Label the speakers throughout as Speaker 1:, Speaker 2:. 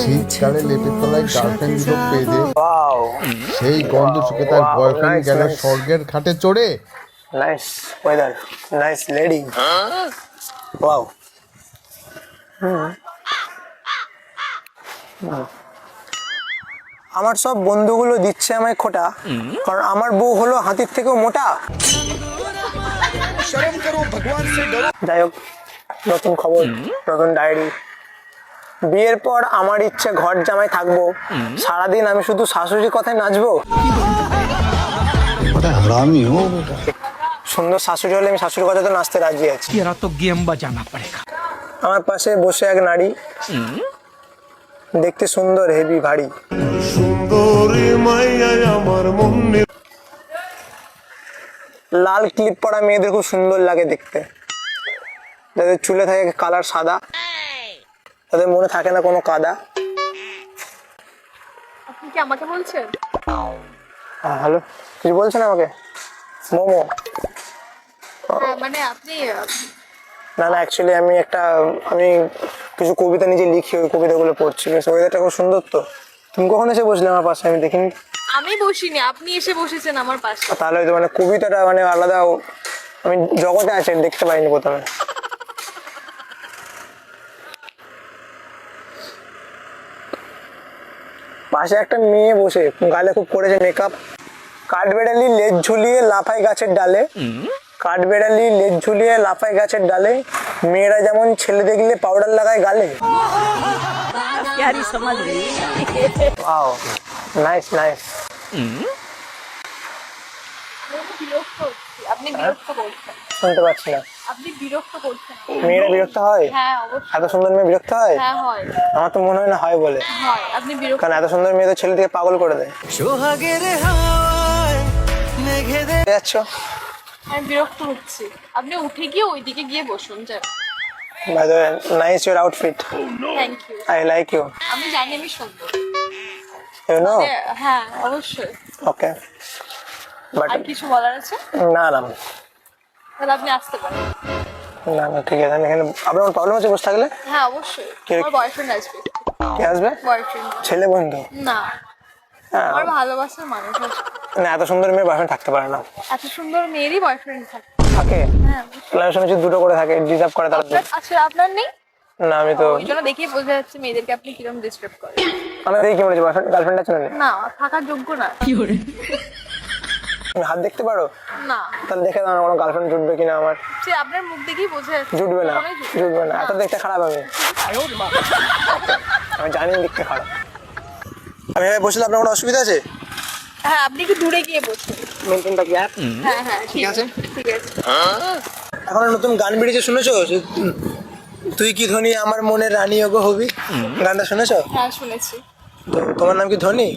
Speaker 1: শীতকালে লেপের তলায় গার্লফ্রেন্ড গুলো পেদে
Speaker 2: ওয়াও
Speaker 1: সেই গন্ধ শুকে তার
Speaker 2: Wow,
Speaker 1: বয়ফ্রেন্ড
Speaker 2: nice,
Speaker 1: গেল
Speaker 2: nice.
Speaker 1: স্বর্গের খাটে চড়ে।
Speaker 2: Nice weather nice lady wow আমার সব বন্ধুগুলো দিচ্ছে আমায় খোটা, কারণ আমার বউ হলো হাতির থেকেও মোটা। যাই হোক, নতুন খবর, নতুন ডায়েরি। বিয়ের পর আমার ইচ্ছে ঘর জামাই থাকবো, সারাদিন আমি শুধু শাশুড়ির কথায় নাচবো। সুন্দর শাশুড়ি হলে আমি শাশুড়ির কথা তো নাচতে রাজি আছি।
Speaker 3: तेरा तो गेम बजाना पड़ेगा।
Speaker 2: আমার পাশে বসে এক নারী, দেখতে সুন্দর হেভি ভারী। লাল ক্লিপ পরা মেয়েদের খুব সুন্দর লাগে দেখতে, যাদের চুলে থাকে কালার সাদা, তাদের মনে থাকে না কোনো কাদা।
Speaker 4: আপনি কি আমাকে বলছেন?
Speaker 2: হ্যালো, কিছু বলছেন আমাকে? মোমো?
Speaker 4: হ্যাঁ, মানে আপনি
Speaker 2: না না, অ্যাকচুয়ালি আমি কিছু কবিতা নিজে লিখি, ওই কবিতাগুলো পড়ছি। ওয়েদারটা খুব সুন্দর তো। তুমি কখন এসে বসলে আমার পাশে? আমি দেখিনি।
Speaker 4: আমি বসিনি, আপনি এসে বসেছেন আমার পাশে।
Speaker 2: তাহলে হয়তো মানে কবিতাটা মানে আলাদা, আমি জগতে আছে দেখতে পাইনি প্রথমে। পাশে একটা মেয়ে বসে, গালে খুব করেছে মেকআপ। কাঠবেড়ালি লেজ ঝুলিয়ে লাফায় গাছের ডালে, কাঠবেড়ালি লেজ ঝুলিয়ে লাফায় গাছের ডালে, মেয়েরা যেমন ছেলে দেখলে পাউডার লাগায় গালে। Wow, nice nice.
Speaker 4: বিরক্ত হচ্ছি, আপনি বিরক্ত করছেন।
Speaker 2: শুনতে পাচ্ছি না।
Speaker 4: আপনি বিরক্ত করছেন।
Speaker 2: মেয়েরা বিরক্ত হয়?
Speaker 4: হ্যাঁ অবশ্যই।
Speaker 2: এত সুন্দর মেয়ে বিরক্ত হয়?
Speaker 4: হ্যাঁ হয়।
Speaker 2: আমার তো মনে হয় না হয় বলে।
Speaker 4: হয়, আপনি বিরক্ত।
Speaker 2: কারণ এত সুন্দর মেয়ে তো ছেলে থেকে পাগল করে দেয়। যাচ্ছ?
Speaker 4: আমি বিরক্ত হচ্ছি। আপনি উঠে গিয়ে ওইদিকে গিয়ে বসুন যান।
Speaker 2: By the way, nice your outfit.
Speaker 4: Thank you.
Speaker 2: I like you.
Speaker 4: আমি জানি আমি সুন্দর।
Speaker 2: You know?
Speaker 4: হ্যাঁ অবশ্যই।
Speaker 2: ওকে। বাট
Speaker 4: আর কিছু বলার আছে?
Speaker 2: না না
Speaker 4: তাহলে আপনি আসতে পারেন।
Speaker 2: না না, ঠিক আছে। আমি এখানে, আপনার কোনো প্রবলেম আছে বসে থাকলে?
Speaker 4: হ্যাঁ অবশ্যই।
Speaker 2: কে?
Speaker 4: আমার বয়ফ্রেন্ড আসবে।
Speaker 2: কে আসবে?
Speaker 4: বয়ফ্রেন্ড
Speaker 2: ছেলে বন্ধু?
Speaker 4: না,
Speaker 2: হ্যাঁ।
Speaker 4: আমার ভালোবাসার মানুষ আসবে।
Speaker 2: না, এত সুন্দর মেয়ে বয়ফ্রেন্ড থাকতে পারে না।
Speaker 4: এত সুন্দর মেয়েরই বয়ফ্রেন্ড থাকে।
Speaker 2: থাকে?
Speaker 4: হ্যাঁ
Speaker 2: তাহলে আমি শুনেছি দুটো করে থাকে, ডিজার্ভ করে তারা।
Speaker 4: আচ্ছা, আপনার নেই?
Speaker 2: না, আমি তো
Speaker 4: ওই জন্য দেখেই বোঝা যাচ্ছে মেয়েদেরকে আপনি কিরকম ডিস্টার্ব করেন।
Speaker 2: আমি দেখি কি বলেছি, বয়ফ্রেন্ড গার্লফ্রেন্ড আছে না?
Speaker 4: না, থাকার যোগ্য না।
Speaker 2: তুমি হাত দেখতে পারো?
Speaker 4: না,
Speaker 2: তাহলে দেখে দাও না কোনো গার্লফ্রেন্ড জুটবে কিনা আমার।
Speaker 4: সে আপনার মুখ দেখেই বোঝা যাচ্ছে।
Speaker 2: জুটবে না,
Speaker 4: কখনোই জুটবে
Speaker 2: জুটবে না। এত দেখতে খারাপ আমি। আমি জানি দেখতে খারাপ। আমি এভাবে বসলে আপনার কোনো অসুবিধা আছে?
Speaker 4: হ্যাঁ, আপনি কি দূরে গিয়ে বসুন।
Speaker 2: মেনটেনটা কি অ্যাপ?
Speaker 4: হ্যাঁ হ্যাঁ, ঠিক আছে ঠিক আছে।
Speaker 2: এখন নতুন গান বেরিয়েছে, শুনেছো? তুই কি ধনী আমার মনে রানী ওগো হবি, গানটা শুনেছো?
Speaker 4: হ্যাঁ শুনেছি।
Speaker 2: তো তোমার নাম কি ধনী?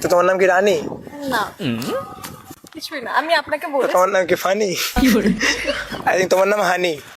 Speaker 2: তো তোমার নাম কি রানী?
Speaker 4: না, কিছুই না। আমি আপনাকে
Speaker 2: তো
Speaker 4: বলেছি।
Speaker 2: তোমার নাম কি ফানি? আই থিঙ্ক তোমার নাম হানি।